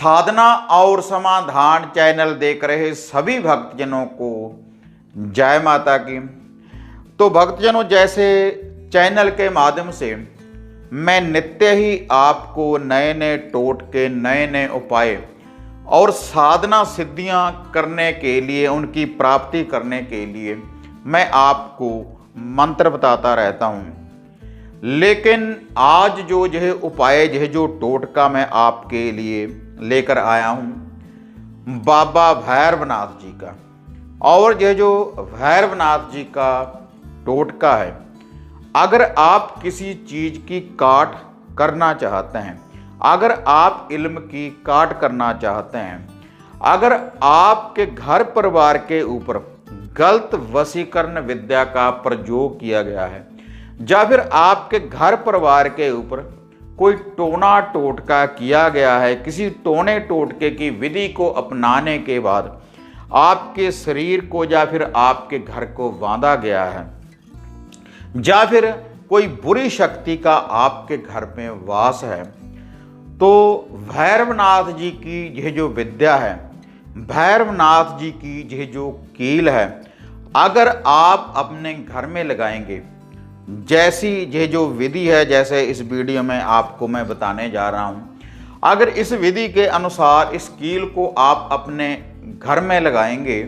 साधना और समाधान चैनल देख रहे सभी भक्तजनों को जय माता की। तो भक्तजनों, जैसे चैनल के माध्यम से मैं नित्य ही आपको नए नए टोटके, नए नए उपाय और साधना सिद्धियां करने के लिए, उनकी प्राप्ति करने के लिए मैं आपको मंत्र बताता रहता हूं। लेकिन आज जो यह उपाय, यह जो टोटका मैं आपके लिए लेकर आया हूं बाबा भैरवनाथ जी का। और यह जो भैरवनाथ जी का टोटका है, अगर आप किसी चीज की काट करना चाहते हैं, अगर आप इल्म की काट करना चाहते हैं, अगर आपके घर परिवार के ऊपर गलत वशीकरण विद्या का प्रयोग किया गया है, या फिर आपके घर परिवार के ऊपर कोई टोना टोटका किया गया है, किसी टोने टोटके की विधि को अपनाने के बाद आपके शरीर को या फिर आपके घर को बांधा गया है, या फिर कोई बुरी शक्ति का आपके घर में वास है, तो भैरवनाथ जी की यह जो विद्या है, भैरवनाथ जी की यह जो कील है, अगर आप अपने घर में लगाएंगे, जैसी यह जो विधि है, जैसे इस वीडियो में आपको मैं बताने जा रहा हूं, अगर इस विधि के अनुसार इस कील को आप अपने घर में लगाएंगे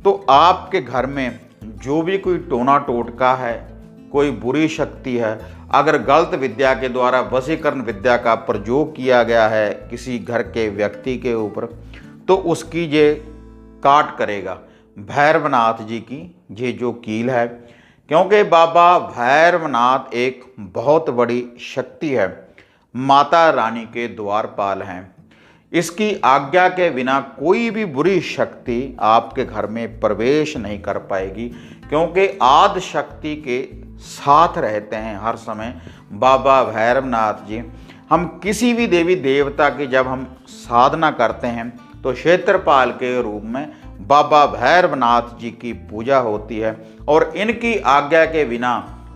तो आपके घर में जो भी कोई टोना टोटका है, कोई बुरी शक्ति है, अगर गलत विद्या के द्वारा वशीकरण विद्या का प्रयोग किया गया है किसी घर के व्यक्ति के ऊपर, तो उसकी ये काट करेगा भैरवनाथ जी की ये जो कील है। क्योंकि बाबा भैरवनाथ एक बहुत बड़ी शक्ति है, माता रानी के द्वारपाल हैं। इसकी आज्ञा के बिना कोई भी बुरी शक्ति आपके घर में प्रवेश नहीं कर पाएगी, क्योंकि आदि शक्ति के साथ रहते हैं हर समय बाबा भैरवनाथ जी। हम किसी भी देवी देवता की जब हम साधना करते हैं तो क्षेत्रपाल के रूप में बाबा भैरवनाथ जी की पूजा होती है, और इनकी आज्ञा के बिना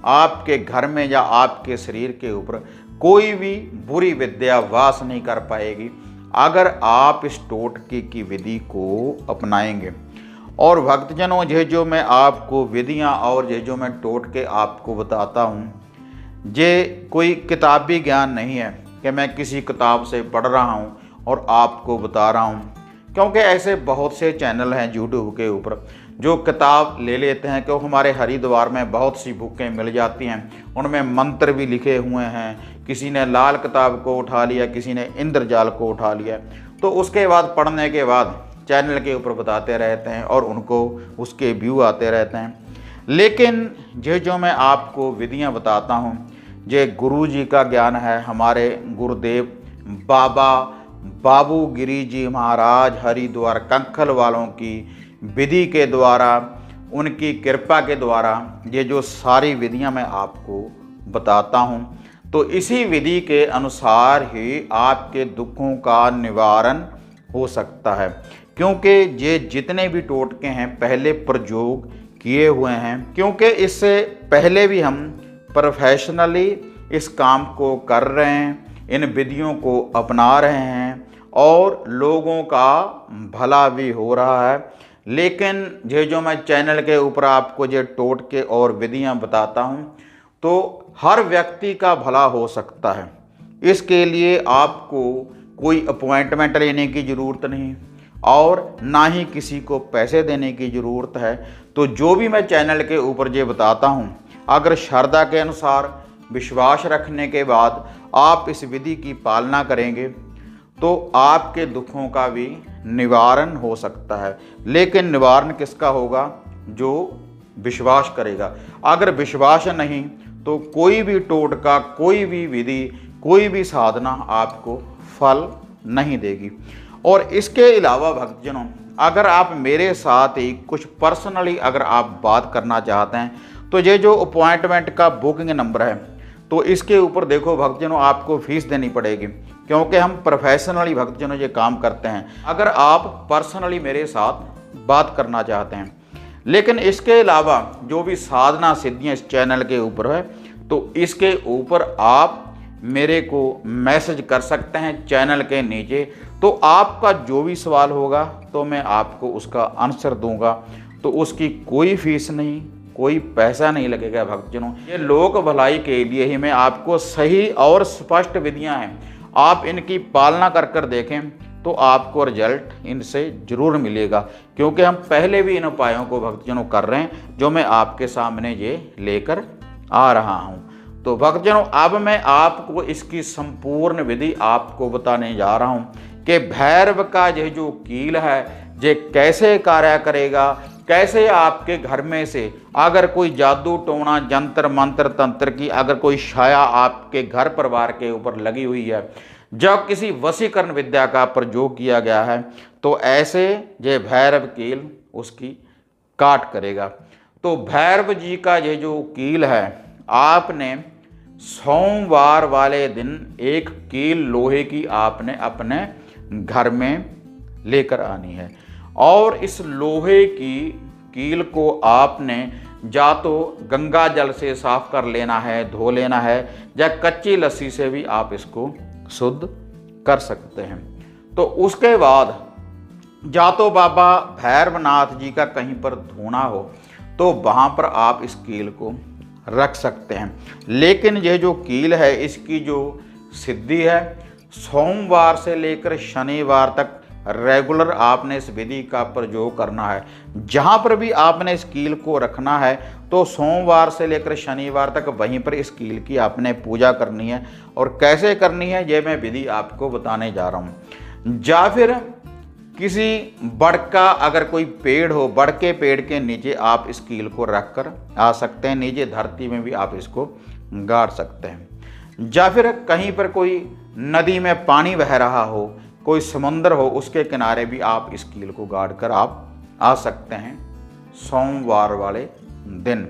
आपके घर में या आपके शरीर के ऊपर कोई भी बुरी विद्या वास नहीं कर पाएगी, अगर आप इस टोटके की विधि को अपनाएंगे। और भक्तजनों, ये जो मैं आपको विधियां और ये जो मैं टोटके आपको बताता हूँ, ये कोई किताबी ज्ञान नहीं है कि मैं किसी किताब से पढ़ रहा हूँ और आपको बता रहा हूँ। क्योंकि ऐसे बहुत से चैनल हैं यूट्यूब के ऊपर जो किताब ले लेते हैं, क्योंकि हमारे हरिद्वार में बहुत सी बुकें मिल जाती हैं, उनमें मंत्र भी लिखे हुए हैं। किसी ने लाल किताब को उठा लिया, किसी ने इंद्रजाल को उठा लिया, तो उसके बाद पढ़ने के बाद चैनल के ऊपर बताते रहते हैं और उनको उसके व्यू आते रहते हैं। लेकिन ये जो मैं आपको विधियाँ बताता हूँ, ये गुरु जी का ज्ञान है, हमारे गुरुदेव बाबा बाबू गिरी जी महाराज हरिद्वार कंखल वालों की विधि के द्वारा, उनकी कृपा के द्वारा ये जो सारी विधियां मैं आपको बताता हूं, तो इसी विधि के अनुसार ही आपके दुखों का निवारण हो सकता है। क्योंकि ये जितने भी टोटके हैं पहले प्रयोग किए हुए हैं, क्योंकि इससे पहले भी हम प्रोफेशनली इस काम को कर रहे हैं, इन विधियों को अपना रहे हैं और लोगों का भला भी हो रहा है। लेकिन ये जो मैं चैनल के ऊपर आपको ये टोटके और विधियां बताता हूं, तो हर व्यक्ति का भला हो सकता है। इसके लिए आपको कोई अपॉइंटमेंट लेने की ज़रूरत नहीं और ना ही किसी को पैसे देने की ज़रूरत है। तो जो भी मैं चैनल के ऊपर ये बताता हूँ, अगर श्रद्धा के अनुसार विश्वास रखने के बाद आप इस विधि की पालना करेंगे तो आपके दुखों का भी निवारण हो सकता है। लेकिन निवारण किसका होगा? जो विश्वास करेगा। अगर विश्वास नहीं तो कोई भी टोटका, कोई भी विधि, कोई भी साधना आपको फल नहीं देगी। और इसके अलावा भक्तजनों, अगर आप मेरे साथ ही कुछ पर्सनली अगर आप बात करना चाहते हैं, तो ये जो अपॉइंटमेंट का बुकिंग नंबर है, तो इसके ऊपर देखो भक्तजनों आपको फीस देनी पड़ेगी, क्योंकि हम प्रोफेशनली भक्तजनों ये काम करते हैं। अगर आप पर्सनली मेरे साथ बात करना चाहते हैं, लेकिन इसके अलावा जो भी साधना सिद्धियाँ इस चैनल के ऊपर है, तो इसके ऊपर आप मेरे को मैसेज कर सकते हैं चैनल के नीचे। तो आपका जो भी सवाल होगा तो मैं आपको उसका आंसर दूंगा। तो उसकी कोई फीस नहीं, कोई पैसा नहीं लगेगा भक्तजनों। ये लोक भलाई के लिए ही मैं आपको सही और स्पष्ट विधियां हैं, आप इनकी पालना कर देखें तो आपको रिजल्ट इनसे जरूर मिलेगा। क्योंकि हम पहले भी इन उपायों को भक्तजनों कर रहे हैं, जो मैं आपके सामने ये लेकर आ रहा हूँ। तो भक्तजनों अब मैं आपको इसकी संपूर्ण विधि आपको बताने जा रहा हूँ कि भैरव का यह जो कील है ये कैसे कार्य करेगा, कैसे आपके घर में से अगर कोई जादू टोना जंतर मंत्र तंत्र की अगर कोई छाया आपके घर परिवार के ऊपर लगी हुई है, जब किसी वशीकरण विद्या का प्रयोग किया गया है, तो ऐसे ये भैरव कील उसकी काट करेगा। तो भैरव जी का ये जो कील है, आपने सोमवार वाले दिन एक कील लोहे की आपने अपने घर में लेकर आनी है। और इस लोहे की कील को आपने या तो गंगा जल से साफ कर लेना है, धो लेना है, या कच्ची लस्सी से भी आप इसको शुद्ध कर सकते हैं। तो उसके बाद या तो बाबा भैरवनाथ जी का कहीं पर धोना हो तो वहाँ पर आप इस कील को रख सकते हैं। लेकिन यह जो कील है इसकी जो सिद्धि है, सोमवार से लेकर शनिवार तक रेगुलर आपने इस विधि का प्रयोग करना है। जहाँ पर भी आपने इस कील को रखना है तो सोमवार से लेकर शनिवार तक वहीं पर इस कील की आपने पूजा करनी है। और कैसे करनी है ये मैं विधि आपको बताने जा रहा हूँ। या फिर किसी बड़ का अगर कोई पेड़ हो, बड़ के पेड़ के नीचे आप इस कील को रख कर आ सकते हैं, नीचे धरती में भी आप इसको गाड़ सकते हैं। या फिर कहीं पर कोई नदी में पानी बह रहा हो, कोई समुंदर हो, उसके किनारे भी आप इस कील को गाड़ कर आप आ सकते हैं सोमवार वाले दिन।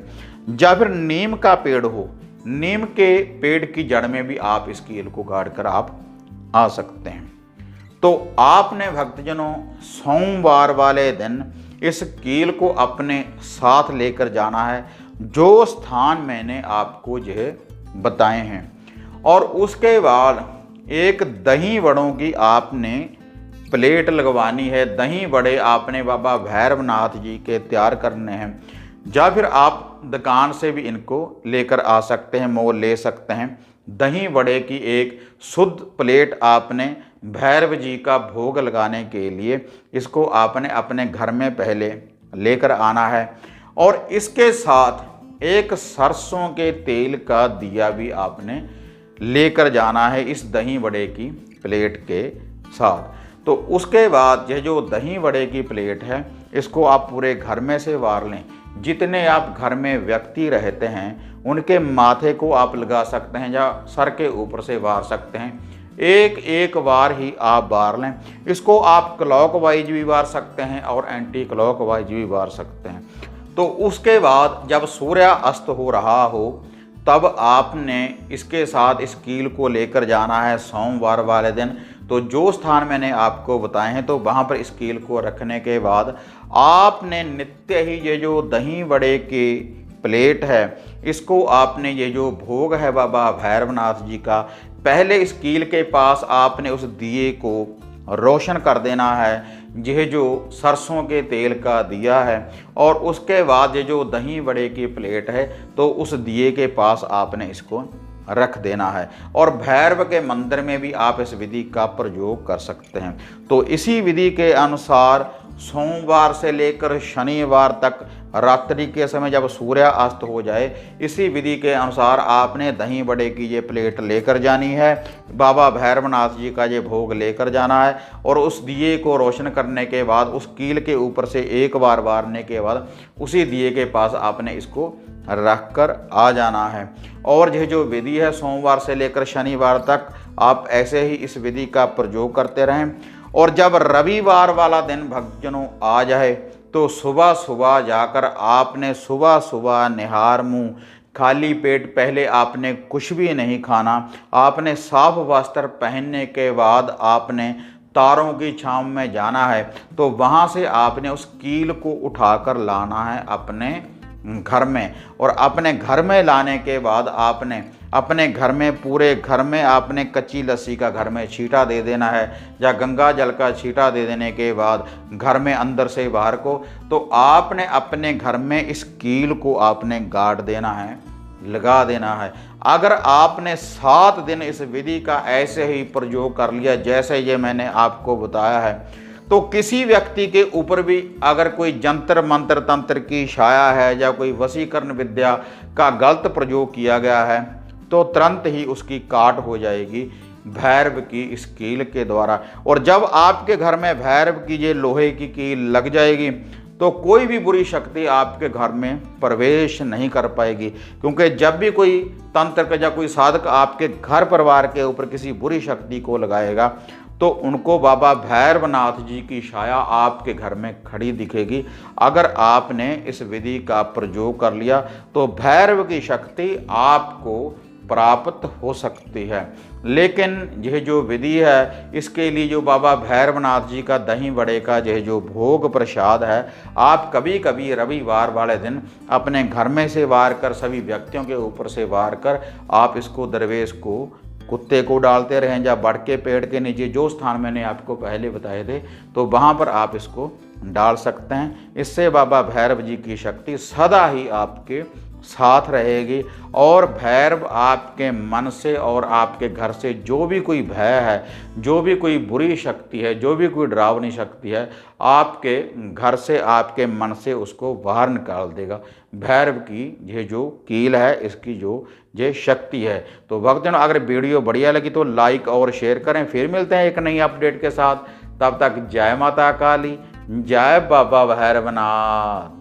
या फिर नीम का पेड़ हो, नीम के पेड़ की जड़ में भी आप इस कील को गाड़ कर आप आ सकते हैं। तो आपने भक्तजनों सोमवार वाले दिन इस कील को अपने साथ लेकर जाना है, जो स्थान मैंने आपको यह बताए हैं। और उसके बाद एक दही वड़ों की आपने प्लेट लगवानी है। दही वड़े आपने बाबा भैरवनाथ जी के तैयार करने हैं, या फिर आप दुकान से भी इनको लेकर आ सकते हैं, मोल ले सकते हैं। दही वड़े की एक शुद्ध प्लेट आपने भैरव जी का भोग लगाने के लिए इसको आपने अपने घर में पहले लेकर आना है। और इसके साथ एक सरसों के तेल का दिया भी आपने लेकर जाना है इस दही वड़े की प्लेट के साथ। तो उसके बाद यह जो दही वड़े की प्लेट है इसको आप पूरे घर में से वार लें। जितने आप घर में व्यक्ति रहते हैं उनके माथे को आप लगा सकते हैं या सर के ऊपर से वार सकते हैं। एक एक बार ही आप वार लें। इसको आप क्लॉकवाइज भी वार सकते हैं और एंटी क्लॉकवाइज भी वार सकते हैं। तो उसके बाद जब सूर्य अस्त हो रहा हो तब आपने इसके साथ इस कील को लेकर जाना है सोमवार वाले दिन। तो जो स्थान मैंने आपको बताए हैं तो वहाँ पर इस कील को रखने के बाद आपने नित्य ही ये जो दही वड़े की प्लेट है इसको आपने ये जो भोग है बाबा भैरवनाथ जी का, पहले इस कील के पास आपने उस दिए को रोशन कर देना है। यह जो सरसों के तेल का दिया है और उसके बाद ये जो दही वड़े की प्लेट है तो उस दिए के पास आपने इसको रख देना है। और भैरव के मंदिर में भी आप इस विधि का प्रयोग कर सकते हैं। तो इसी विधि के अनुसार सोमवार से लेकर शनिवार तक रात्रि के समय जब सूर्य अस्त हो जाए, इसी विधि के अनुसार आपने दही वड़े की ये प्लेट लेकर जानी है, बाबा भैरवनाथ जी का ये भोग लेकर जाना है। और उस दिए को रोशन करने के बाद उस कील के ऊपर से एक बार वारने के बाद उसी दिए के पास आपने इसको रख कर आ जाना है। और यह जो विधि है सोमवार से लेकर शनिवार तक आप ऐसे ही इस विधि का प्रयोग करते रहें। और जब रविवार वाला दिन भक्तजनों आ जाए तो सुबह सुबह जाकर आपने सुबह सुबह निहार मुँह खाली पेट, पहले आपने कुछ भी नहीं खाना, आपने साफ वस्त्र पहनने के बाद आपने तारों की छांव में जाना है। तो वहाँ से आपने उस कील को उठाकर लाना है अपने घर में। और अपने घर में लाने के बाद आपने अपने घर में, पूरे घर में आपने कच्ची लस्सी का घर में छींटा दे देना है, या गंगा जल का छींटा दे देने के बाद घर में अंदर से बाहर को, तो आपने अपने घर में इस कील को आपने गाड़ देना है, लगा देना है। अगर आपने 7 दिन इस विधि का ऐसे ही प्रयोग कर लिया जैसे ये मैंने आपको बताया है, तो किसी व्यक्ति के ऊपर भी अगर कोई जंतर मंत्र तंत्र की छाया है या कोई वशीकरण विद्या का गलत प्रयोग किया गया है, तो तुरंत ही उसकी काट हो जाएगी भैरव की इस कील के द्वारा। और जब आपके घर में भैरव की ये लोहे की कील लग जाएगी तो कोई भी बुरी शक्ति आपके घर में प्रवेश नहीं कर पाएगी, क्योंकि जब भी कोई तंत्र या कोई साधक आपके घर परिवार के ऊपर किसी बुरी शक्ति को लगाएगा तो उनको बाबा भैरवनाथ जी की छाया आपके घर में खड़ी दिखेगी। अगर आपने इस विधि का प्रयोग कर लिया तो भैरव की शक्ति आपको प्राप्त हो सकती है। लेकिन यह जो विधि है, इसके लिए जो बाबा भैरवनाथ जी का दही बड़े का यह जो भोग प्रसाद है, आप कभी कभी रविवार वाले दिन अपने घर में से वार कर, सभी व्यक्तियों के ऊपर से वार कर आप इसको दरवेश को, कुत्ते को डालते रहें, या बड़ के पेड़ के नीचे जो स्थान मैंने आपको पहले बताए थे तो वहाँ पर आप इसको डाल सकते हैं। इससे बाबा भैरव जी की शक्ति सदा ही आपके साथ रहेगी और भैरव आपके मन से और आपके घर से जो भी कोई भय है, जो भी कोई बुरी शक्ति है, जो भी कोई डरावनी शक्ति है, आपके घर से, आपके मन से उसको बाहर निकाल देगा। भैरव की ये जो कील है, इसकी जो ये शक्ति है। तो भक्तजनों, अगर वीडियो बढ़िया लगी तो लाइक और शेयर करें। फिर मिलते हैं एक नई अपडेट के साथ। तब तक जय माता काली, जय बाबा भैरवनाथ।